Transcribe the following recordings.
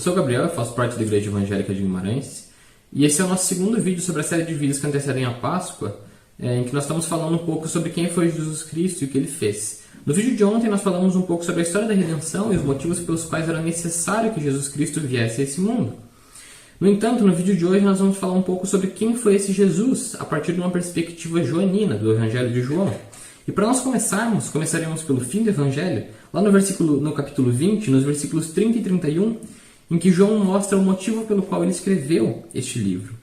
sou o Gabriel, eu faço parte da Igreja Evangélica de Guimarães, e esse é o nosso segundo vídeo sobre a série de vídeos que antecedem a Páscoa, em que nós estamos falando um pouco sobre quem foi Jesus Cristo e o que ele fez. No vídeo de ontem nós falamos um pouco sobre a história da redenção e os motivos pelos quais era necessário que Jesus Cristo viesse a esse mundo. No entanto, no vídeo de hoje nós vamos falar um pouco sobre quem foi esse Jesus a partir de uma perspectiva joanina do Evangelho de João. E para nós começaremos pelo fim do Evangelho, lá no capítulo 20, nos versículos 30 e 31, em que João mostra o motivo pelo qual ele escreveu este livro.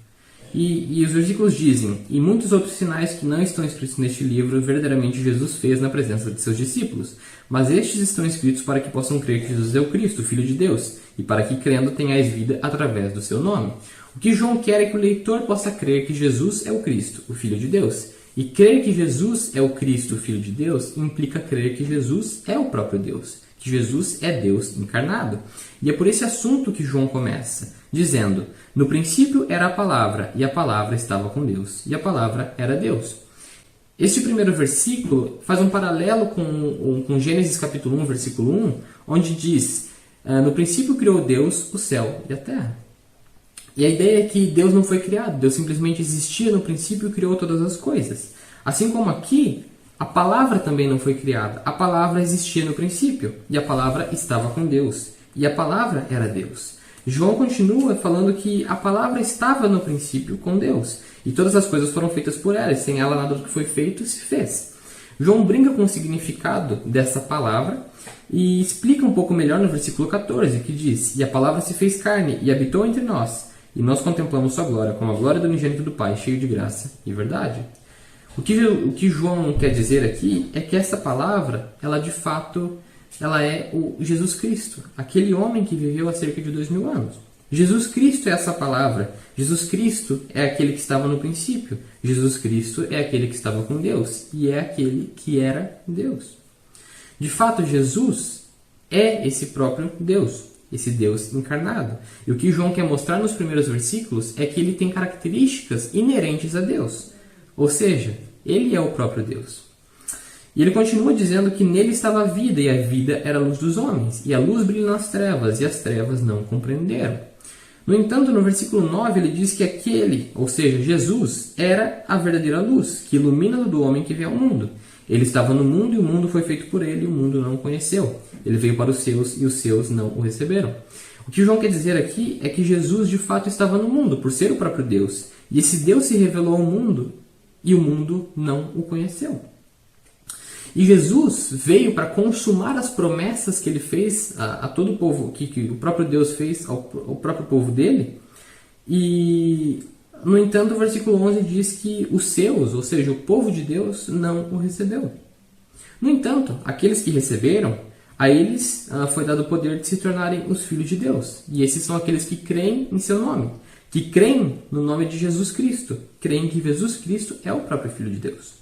E os versículos dizem: "E muitos outros sinais que não estão escritos neste livro, verdadeiramente Jesus fez na presença de seus discípulos. Mas estes estão escritos para que possam crer que Jesus é o Cristo, o Filho de Deus, e para que, crendo, tenhais vida através do seu nome." O que João quer é que o leitor possa crer que Jesus é o Cristo, o Filho de Deus. E crer que Jesus é o Cristo, o Filho de Deus, implica crer que Jesus é o próprio Deus, que Jesus é Deus encarnado. E é por esse assunto que João começa, dizendo: "No princípio era a palavra, e a palavra estava com Deus, e a palavra era Deus." Este primeiro versículo faz um paralelo com Gênesis capítulo 1, versículo 1, onde diz: "No princípio criou Deus o céu e a terra." E a ideia é que Deus não foi criado, Deus simplesmente existia no princípio e criou todas as coisas. Assim como aqui, a palavra também não foi criada, a palavra existia no princípio, e a palavra estava com Deus, e a palavra era Deus. João continua falando que a palavra estava no princípio com Deus, e todas as coisas foram feitas por ela, e sem ela nada do que foi feito se fez. João brinca com o significado dessa palavra e explica um pouco melhor no versículo 14, que diz: "E a palavra se fez carne e habitou entre nós, e nós contemplamos sua glória, como a glória do unigênito do Pai, cheio de graça e verdade." O que João quer dizer aqui é que essa palavra, ela de fato, ela é o Jesus Cristo, aquele homem que viveu há cerca de 2000 anos. Jesus Cristo é essa palavra. Jesus Cristo é aquele que estava no princípio. Jesus Cristo é aquele que estava com Deus e é aquele que era Deus. De fato, Jesus é esse próprio Deus, esse Deus encarnado. E o que João quer mostrar nos primeiros versículos é que ele tem características inerentes a Deus. Ou seja, ele é o próprio Deus. E ele continua dizendo que nele estava a vida, e a vida era a luz dos homens, e a luz brilha nas trevas, e as trevas não compreenderam. No entanto, no versículo 9, ele diz que aquele, ou seja, Jesus, era a verdadeira luz, que ilumina do homem que vê ao mundo. Ele estava no mundo, e o mundo foi feito por ele, e o mundo não o conheceu. Ele veio para os seus, e os seus não o receberam. O que João quer dizer aqui é que Jesus, de fato, estava no mundo, por ser o próprio Deus. E esse Deus se revelou ao mundo, e o mundo não o conheceu. E Jesus veio para consumar as promessas que ele fez a todo o povo, que o próprio Deus fez ao próprio povo dele. E, no entanto, o versículo 11 diz que os seus, ou seja, o povo de Deus, não o recebeu. No entanto, aqueles que receberam, a eles foi dado o poder de se tornarem os filhos de Deus. E esses são aqueles que creem em seu nome, que creem no nome de Jesus Cristo, creem que Jesus Cristo é o próprio Filho de Deus.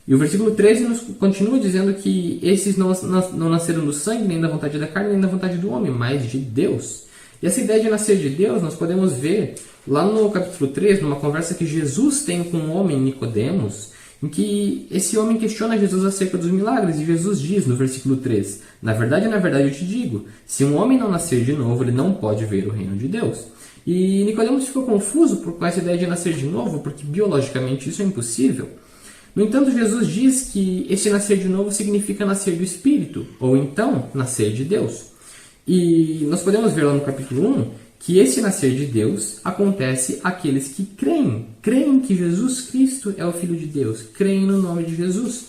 E o versículo 13 nos continua dizendo que esses não nasceram do sangue, nem da vontade da carne, nem da vontade do homem, mas de Deus. E essa ideia de nascer de Deus nós podemos ver lá no capítulo 3, numa conversa que Jesus tem com um homem, Nicodemos, em que esse homem questiona Jesus acerca dos milagres, e Jesus diz no versículo 3: na verdade, eu te digo, se um homem não nascer de novo, ele não pode ver o reino de Deus." E Nicodemos ficou confuso com essa ideia de nascer de novo, porque biologicamente isso é impossível. No entanto, Jesus diz que esse nascer de novo significa nascer do Espírito, ou então nascer de Deus. E nós podemos ver lá no capítulo 1 que esse nascer de Deus acontece àqueles que creem que Jesus Cristo é o Filho de Deus, creem no nome de Jesus.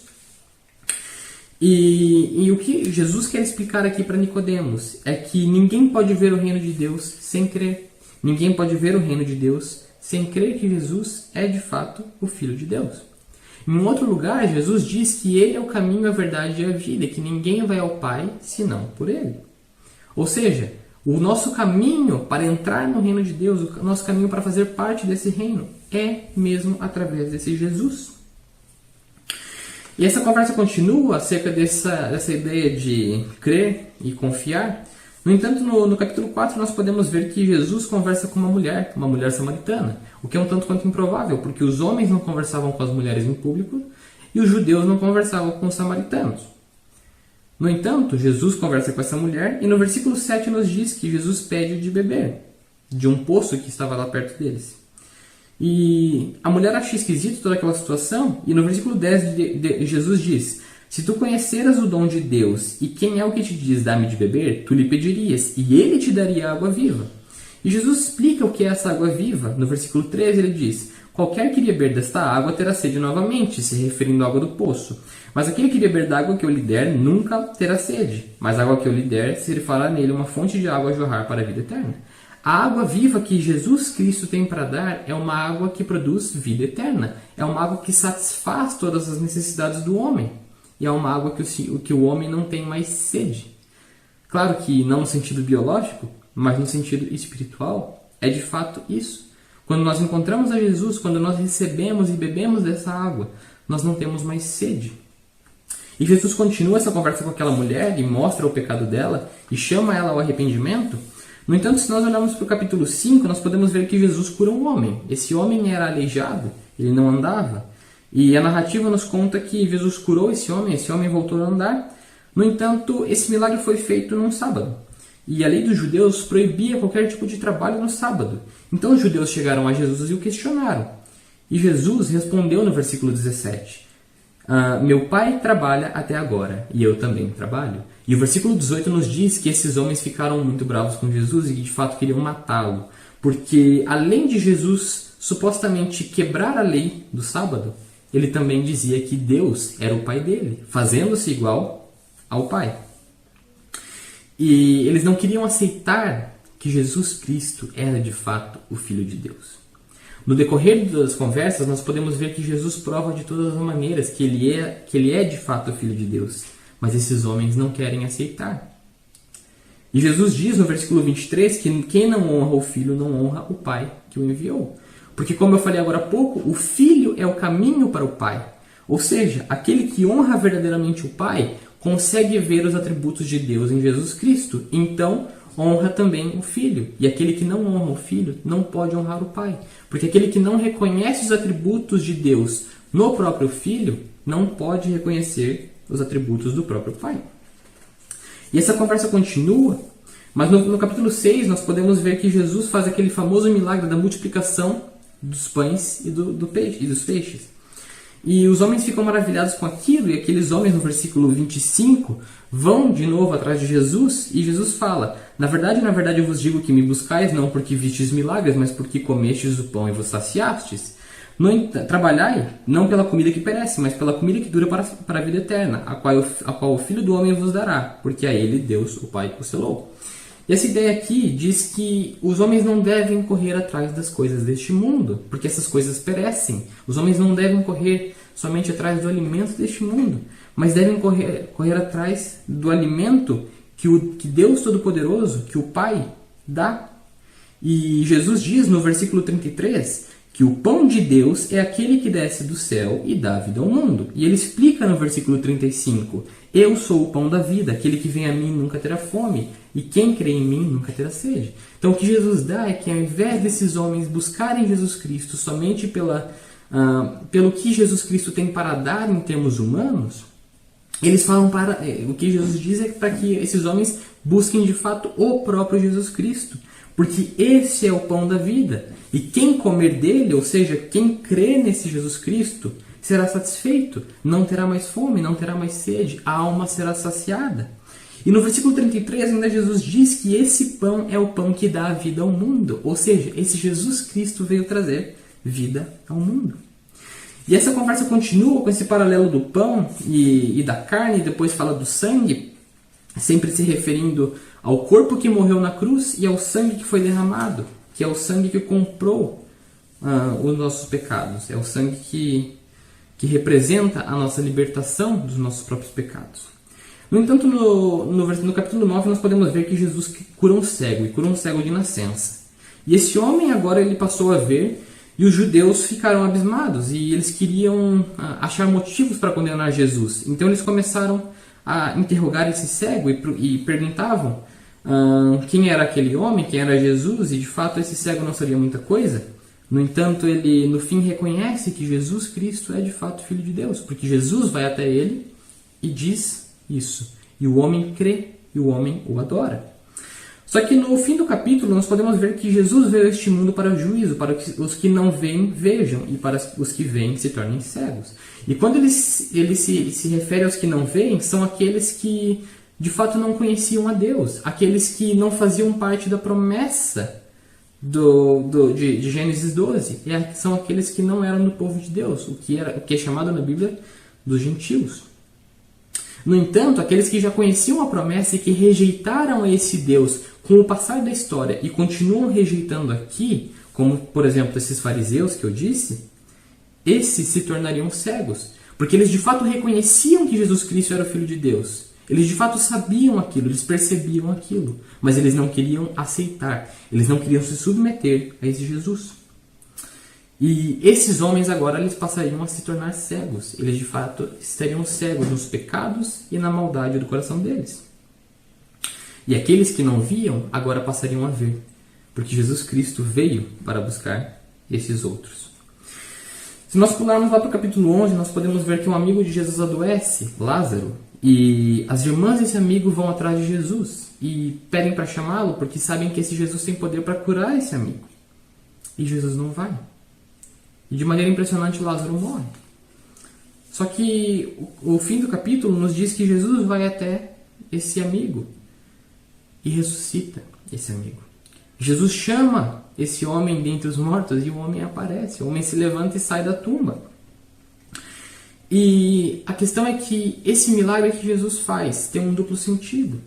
E o que Jesus quer explicar aqui para Nicodemos é que ninguém pode ver o reino de Deus sem crer. Ninguém pode ver o reino de Deus sem crer que Jesus é de fato o Filho de Deus. Em um outro lugar, Jesus diz que Ele é o caminho, a verdade e a vida, e que ninguém vai ao Pai senão por Ele. Ou seja, o nosso caminho para entrar no reino de Deus, o nosso caminho para fazer parte desse reino, é mesmo através desse Jesus. E essa conversa continua acerca dessa ideia de crer e confiar. No entanto, no capítulo 4, nós podemos ver que Jesus conversa com uma mulher samaritana, o que é um tanto quanto improvável, porque os homens não conversavam com as mulheres em público e os judeus não conversavam com os samaritanos. No entanto, Jesus conversa com essa mulher e no versículo 7 nos diz que Jesus pede de beber de um poço que estava lá perto deles. E a mulher acha esquisito toda aquela situação e no versículo 10 Jesus diz: se tu conheceras o dom de Deus e quem é o que te diz dá-me de beber, tu lhe pedirias e ele te daria água viva. E Jesus explica o que é essa água viva. No versículo 13 ele diz: qualquer que beber desta água terá sede novamente, se referindo à água do poço. Mas aquele que beber da água que eu lhe der nunca terá sede. Mas a água que eu lhe der se fará nele uma fonte de água a jorrar para a vida eterna. A água viva que Jesus Cristo tem para dar é uma água que produz vida eterna. É uma água que satisfaz todas as necessidades do homem. E é uma água que o homem não tem mais sede. Claro que não no sentido biológico, mas no sentido espiritual, é de fato isso. Quando nós encontramos a Jesus, quando nós recebemos e bebemos dessa água, nós não temos mais sede. E Jesus continua essa conversa com aquela mulher e mostra o pecado dela e chama ela ao arrependimento. No entanto, se nós olharmos para o capítulo 5, nós podemos ver que Jesus cura um homem. Esse homem era aleijado, ele não andava. E a narrativa nos conta que Jesus curou esse homem voltou a andar. No entanto, esse milagre foi feito num sábado. E a lei dos judeus proibia qualquer tipo de trabalho no sábado. Então os judeus chegaram a Jesus e o questionaram. E Jesus respondeu no versículo 17: meu pai trabalha até agora, e eu também trabalho. E o versículo 18 nos diz que esses homens ficaram muito bravos com Jesus e que de fato queriam matá-lo. Porque além de Jesus supostamente quebrar a lei do sábado, ele também dizia que Deus era o pai dele, fazendo-se igual ao pai. E eles não queriam aceitar que Jesus Cristo era de fato o Filho de Deus. No decorrer das conversas, nós podemos ver que Jesus prova de todas as maneiras que ele é de fato o Filho de Deus. Mas esses homens não querem aceitar. E Jesus diz no versículo 23 que quem não honra o Filho não honra o Pai que o enviou. Porque, como eu falei agora há pouco, o Filho é o caminho para o Pai. Ou seja, aquele que honra verdadeiramente o Pai consegue ver os atributos de Deus em Jesus Cristo. Então, honra também o Filho. E aquele que não honra o Filho não pode honrar o Pai. Porque aquele que não reconhece os atributos de Deus no próprio Filho não pode reconhecer os atributos do próprio Pai. E essa conversa continua, mas no capítulo 6 nós podemos ver que Jesus faz aquele famoso milagre da multiplicação dos pães e dos peixes. E os homens ficam maravilhados com aquilo, e aqueles homens no versículo 25 vão de novo atrás de Jesus, e Jesus fala: na verdade eu vos digo que me buscais não porque vistes milagres, mas porque comestes o pão e vos saciastes. Trabalhai não pela comida que perece, mas pela comida que dura para a vida eterna, a qual o Filho do Homem vos dará, porque a ele Deus, o Pai, o selou. E essa ideia aqui diz que os homens não devem correr atrás das coisas deste mundo, porque essas coisas perecem. Os homens não devem correr somente atrás do alimento deste mundo, mas devem correr atrás do alimento que Deus Todo-Poderoso, que o Pai, dá. E Jesus diz no versículo 33 que o pão de Deus é aquele que desce do céu e dá vida ao mundo. E ele explica no versículo 35: eu sou o pão da vida, aquele que vem a mim nunca terá fome, e quem crê em mim nunca terá sede. Então o que Jesus dá é que ao invés desses homens buscarem Jesus Cristo somente pelo que Jesus Cristo tem para dar em termos humanos, eles falam o que Jesus diz é para que esses homens busquem de fato o próprio Jesus Cristo. Porque esse é o pão da vida. E quem comer dele, ou seja, quem crê nesse Jesus Cristo, será satisfeito. Não terá mais fome, não terá mais sede. A alma será saciada. E no versículo 33 ainda Jesus diz que esse pão é o pão que dá a vida ao mundo. Ou seja, esse Jesus Cristo veio trazer vida ao mundo. E essa conversa continua com esse paralelo do pão e da carne, e depois fala do sangue, sempre se referindo ao corpo que morreu na cruz e ao sangue que foi derramado, que é o sangue que comprou os nossos pecados, é o sangue que representa a nossa libertação dos nossos próprios pecados. No entanto, no capítulo 9 nós podemos ver que Jesus cura um cego, e cura um cego de nascença. E esse homem agora ele passou a ver, e os judeus ficaram abismados, e eles queriam achar motivos para condenar Jesus. Então eles começaram a interrogar esse cego e perguntavam quem era aquele homem, quem era Jesus, e de fato esse cego não sabia muita coisa. No entanto, ele no fim reconhece que Jesus Cristo é de fato Filho de Deus, porque Jesus vai até ele e diz isso. e o homem crê, e o homem o adora. Só que no fim do capítulo nós podemos ver que Jesus veio a este mundo para o juízo, para que os que não veem vejam, e para os que veem se tornem cegos. E quando ele se refere aos que não veem, são aqueles que de fato não conheciam a Deus, aqueles que não faziam parte da promessa de Gênesis 12, e são aqueles que não eram do povo de Deus, o que é chamado na Bíblia dos gentios. No entanto, aqueles que já conheciam a promessa e que rejeitaram esse Deus com o passar da história e continuam rejeitando aqui, como por exemplo esses fariseus que eu disse, esses se tornariam cegos, porque eles de fato reconheciam que Jesus Cristo era o Filho de Deus. Eles de fato sabiam aquilo, eles percebiam aquilo, mas eles não queriam aceitar, eles não queriam se submeter a esse Jesus. E esses homens agora eles passariam a se tornar cegos. Eles de fato estariam cegos nos pecados e na maldade do coração deles. E aqueles que não viam agora passariam a ver, porque Jesus Cristo veio para buscar esses outros. Se nós pularmos lá para o capítulo 11, nós podemos ver que um amigo de Jesus adoece, Lázaro, e as irmãs desse amigo vão atrás de Jesus e pedem para chamá-lo porque sabem que esse Jesus tem poder para curar esse amigo. E Jesus não vai. E de maneira impressionante, Lázaro morre. Só que o fim do capítulo nos diz que Jesus vai até esse amigo e ressuscita esse amigo. Jesus chama esse homem dentre os mortos e o homem aparece. O homem se levanta e sai da tumba. E a questão é que esse milagre que Jesus faz tem um duplo sentido.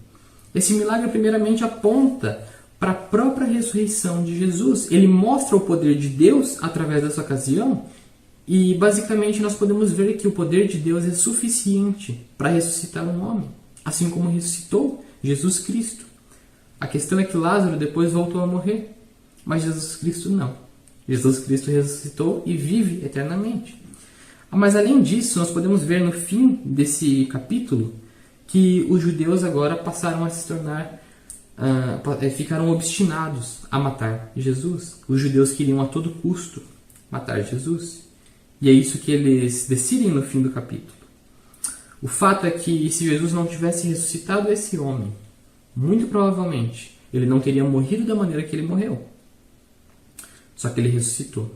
Esse milagre primeiramente aponta para a própria ressurreição de Jesus. Ele mostra o poder de Deus através dessa ocasião e basicamente nós podemos ver que o poder de Deus é suficiente para ressuscitar um homem, assim como ressuscitou Jesus Cristo. A questão é que Lázaro depois voltou a morrer, mas Jesus Cristo não. Jesus Cristo ressuscitou e vive eternamente. Mas além disso, nós podemos ver no fim desse capítulo que os judeus agora passaram a se tornar ficaram obstinados a matar Jesus. Os judeus queriam a todo custo matar Jesus. E é isso que eles decidem no fim do capítulo. O fato é que se Jesus não tivesse ressuscitado esse homem, muito provavelmente ele não teria morrido da maneira que ele morreu. Só que ele ressuscitou.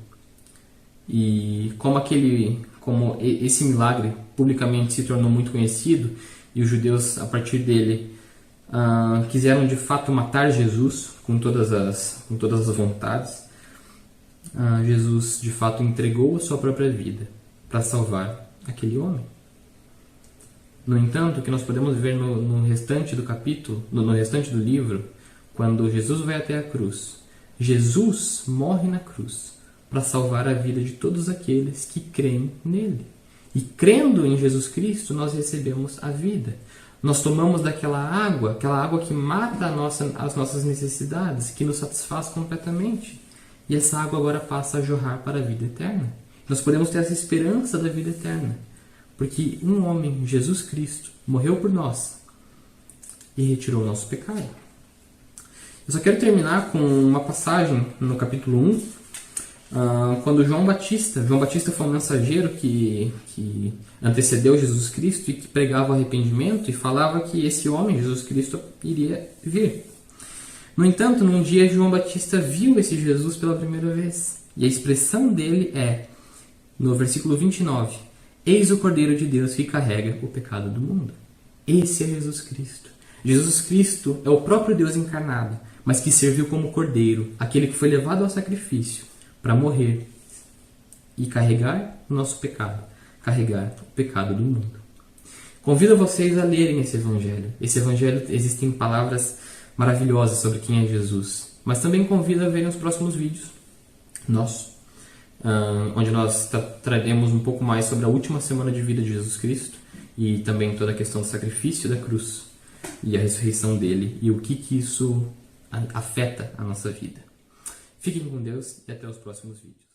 E como esse milagre publicamente se tornou muito conhecido e os judeus a partir dele quiseram de fato matar Jesus com todas as vontades, Jesus de fato entregou a sua própria vida para salvar aquele homem. No entanto, o que nós podemos ver no restante do capítulo, no restante do livro, quando Jesus vai até a cruz, Jesus morre na cruz para salvar a vida de todos aqueles que creem nele. E crendo em Jesus Cristo, nós recebemos a vida. Nós tomamos daquela água que mata as nossas necessidades, que nos satisfaz completamente. E essa água agora passa a jorrar para a vida eterna. Nós podemos ter essa esperança da vida eterna, porque um homem, Jesus Cristo, morreu por nós e retirou o nosso pecado. Eu só quero terminar com uma passagem no capítulo 1, quando João Batista foi um mensageiro que antecedeu Jesus Cristo e que pregava o arrependimento e falava que esse homem, Jesus Cristo, iria vir. No entanto, num dia João Batista viu esse Jesus pela primeira vez. E a expressão dele é, no versículo 29, eis o Cordeiro de Deus que carrega o pecado do mundo. Esse é Jesus Cristo. Jesus Cristo é o próprio Deus encarnado, mas que serviu como Cordeiro, aquele que foi levado ao sacrifício para morrer e carregar o nosso pecado, carregar o pecado do mundo. Convido vocês a lerem esse Evangelho. Esse Evangelho existem palavras maravilhosas sobre quem é Jesus, mas também convido a verem os próximos vídeos nossos, onde nós traremos um pouco mais sobre a última semana de vida de Jesus Cristo e também toda a questão do sacrifício da cruz e a ressurreição dele e o que isso afeta a nossa vida. Fiquem com Deus e até os próximos vídeos.